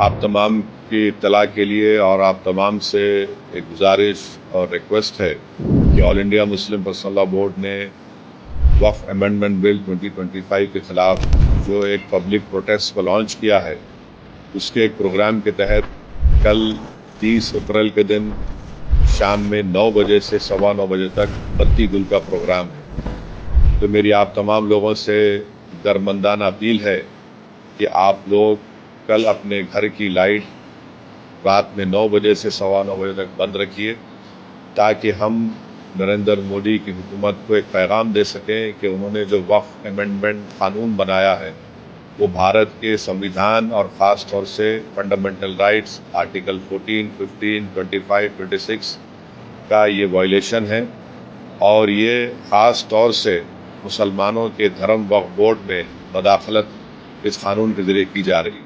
आप तमाम की इत्तला के लिए और आप तमाम से एक गुजारिश और रिक्वेस्ट है कि all India Muslim personal law board ने वक्फ अमेंडमेंट बिल 2025 के ख़िलाफ़ जो एक पब्लिक प्रोटेस्ट को लॉन्च किया है, उसके एक प्रोग्राम के तहत कल 30 अप्रैल के दिन शाम में 9 बजे से सवा 9 बजे तक बत्ती गुल का प्रोग्राम है। तो मेरी आप तमाम लोगों से दरमंदाना अपील है कि आप लोग कल अपने घर की लाइट रात में 9 बजे से सवा 9 बजे तक बंद रखिए, ताकि हम नरेंद्र मोदी की हुकूमत को एक पैगाम दे सकें कि उन्होंने जो वक्फ अमेंडमेंट क़ानून बनाया है वो भारत के संविधान और ख़ास तौर से फंडामेंटल राइट्स आर्टिकल 14, 15, 25, 26 का ये वायलेशन है और ये ख़ास तौर से मुसलमानों के धर्म वक्फ बोर्ड में मदाखलत इस क़ानून के ज़रिए की जा रही है।